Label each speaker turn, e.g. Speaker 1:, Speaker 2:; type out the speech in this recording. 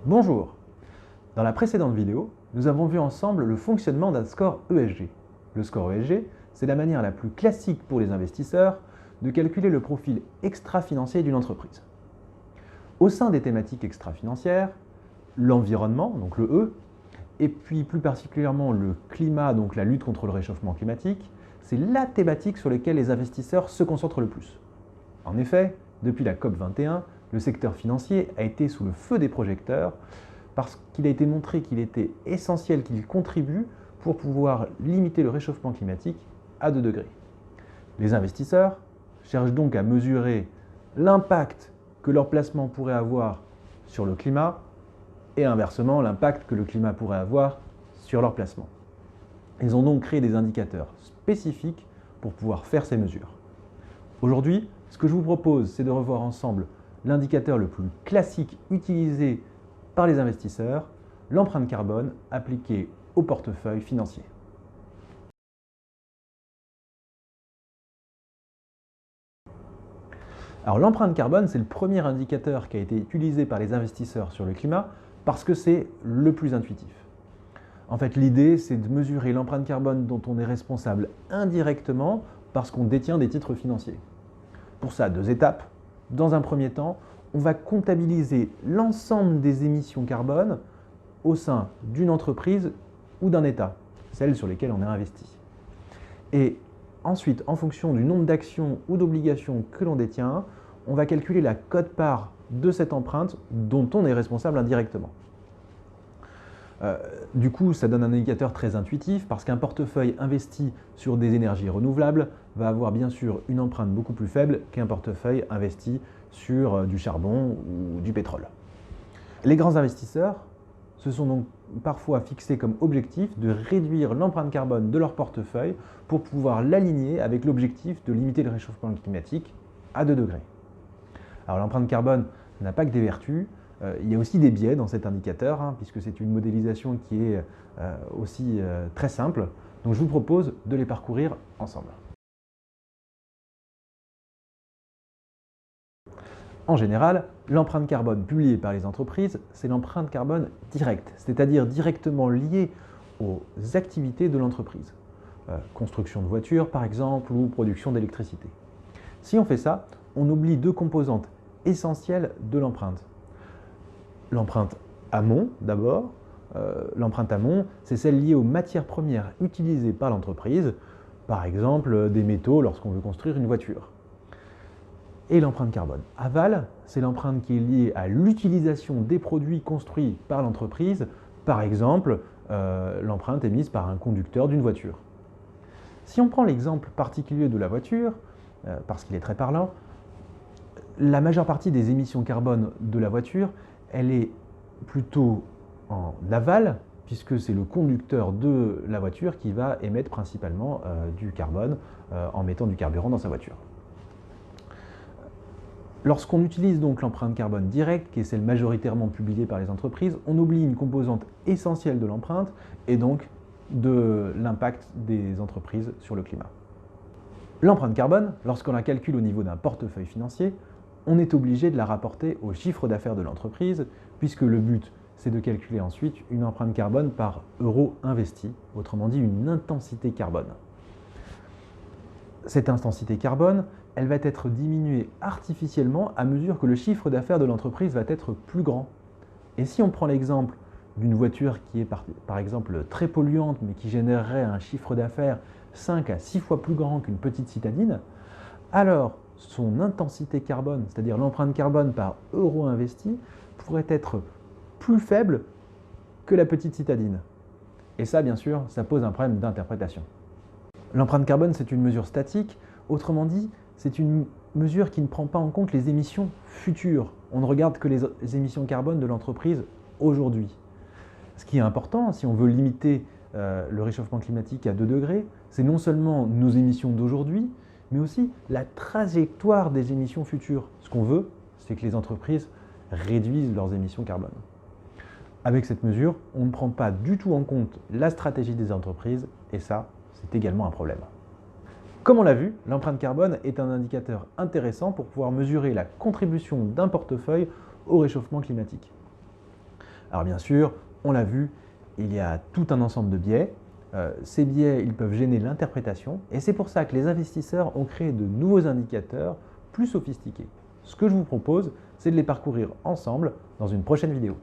Speaker 1: Bonjour! Dans la précédente vidéo, nous avons vu ensemble le fonctionnement d'un score ESG. Le score ESG, c'est la manière la plus classique pour les investisseurs de calculer le profil extra-financier d'une entreprise. Au sein des thématiques extra-financières, l'environnement, donc le E, et puis plus particulièrement le climat, donc la lutte contre le réchauffement climatique, c'est la thématique sur laquelle les investisseurs se concentrent le plus. En effet, depuis la COP21, le secteur financier a été sous le feu des projecteurs parce qu'il a été montré qu'il était essentiel qu'il contribue pour pouvoir limiter le réchauffement climatique à 2 degrés. Les investisseurs cherchent donc à mesurer l'impact que leur placement pourrait avoir sur le climat et inversement l'impact que le climat pourrait avoir sur leur placement. Ils ont donc créé des indicateurs spécifiques pour pouvoir faire ces mesures. Aujourd'hui, ce que je vous propose, c'est de revoir ensemble l'indicateur le plus classique utilisé par les investisseurs, l'empreinte carbone appliquée au portefeuille financier. Alors l'empreinte carbone, c'est le premier indicateur qui a été utilisé par les investisseurs sur le climat parce que c'est le plus intuitif. En fait, l'idée, c'est de mesurer l'empreinte carbone dont on est responsable indirectement parce qu'on détient des titres financiers. Pour ça, 2 étapes. Dans un premier temps, on va comptabiliser l'ensemble des émissions carbone au sein d'une entreprise ou d'un État, celles sur lesquelles on est investi. Et ensuite, en fonction du nombre d'actions ou d'obligations que l'on détient, on va calculer la quote-part de cette empreinte dont on est responsable indirectement. Du coup, ça donne un indicateur très intuitif parce qu'un portefeuille investi sur des énergies renouvelables va avoir bien sûr une empreinte beaucoup plus faible qu'un portefeuille investi sur du charbon ou du pétrole. Les grands investisseurs se sont donc parfois fixés comme objectif de réduire l'empreinte carbone de leur portefeuille pour pouvoir l'aligner avec l'objectif de limiter le réchauffement climatique à 2 degrés. Alors l'empreinte carbone n'a pas que des vertus, il y a aussi des biais dans cet indicateur, puisque c'est une modélisation qui est aussi très simple. Donc je vous propose de les parcourir ensemble. En général, l'empreinte carbone publiée par les entreprises, c'est l'empreinte carbone directe, c'est-à-dire directement liée aux activités de l'entreprise. Construction de voitures par exemple, ou production d'électricité. Si on fait ça, on oublie 2 composantes essentielles de l'empreinte. L'empreinte amont d'abord. L'empreinte amont, c'est celle liée aux matières premières utilisées par l'entreprise, par exemple des métaux lorsqu'on veut construire une voiture. Et l'empreinte carbone aval, c'est l'empreinte qui est liée à l'utilisation des produits construits par l'entreprise, par exemple l'empreinte émise par un conducteur d'une voiture. Si on prend l'exemple particulier de la voiture, parce qu'il est très parlant, la majeure partie des émissions carbone de la voiture, elle est plutôt en aval, puisque c'est le conducteur de la voiture qui va émettre principalement du carbone en mettant du carburant dans sa voiture. Lorsqu'on utilise donc l'empreinte carbone directe, qui est celle majoritairement publiée par les entreprises, on oublie une composante essentielle de l'empreinte et donc de l'impact des entreprises sur le climat. L'empreinte carbone, lorsqu'on la calcule au niveau d'un portefeuille financier, on est obligé de la rapporter au chiffre d'affaires de l'entreprise, puisque le but, c'est de calculer ensuite une empreinte carbone par euro investi, autrement dit une intensité carbone. Cette intensité carbone, elle va être diminuée artificiellement à mesure que le chiffre d'affaires de l'entreprise va être plus grand. Et si on prend l'exemple d'une voiture qui est par exemple très polluante, mais qui générerait un chiffre d'affaires 5 à 6 fois plus grand qu'une petite citadine, alors son intensité carbone, c'est-à-dire l'empreinte carbone par euro investi, pourrait être plus faible que la petite citadine. Et ça, bien sûr, ça pose un problème d'interprétation. L'empreinte carbone, c'est une mesure statique, autrement dit, c'est une mesure qui ne prend pas en compte les émissions futures. On ne regarde que les émissions carbone de l'entreprise aujourd'hui. Ce qui est important, si on veut limiter le réchauffement climatique à 2 degrés, c'est non seulement nos émissions d'aujourd'hui, mais aussi la trajectoire des émissions futures. Ce qu'on veut, c'est que les entreprises réduisent leurs émissions carbone. Avec cette mesure, on ne prend pas du tout en compte la stratégie des entreprises et ça, c'est également un problème. Comme on l'a vu, l'empreinte carbone est un indicateur intéressant pour pouvoir mesurer la contribution d'un portefeuille au réchauffement climatique. Alors bien sûr, on l'a vu, il y a tout un ensemble de biais. Ces biais, ils peuvent gêner l'interprétation et c'est pour ça que les investisseurs ont créé de nouveaux indicateurs plus sophistiqués. Ce que je vous propose, c'est de les parcourir ensemble dans une prochaine vidéo.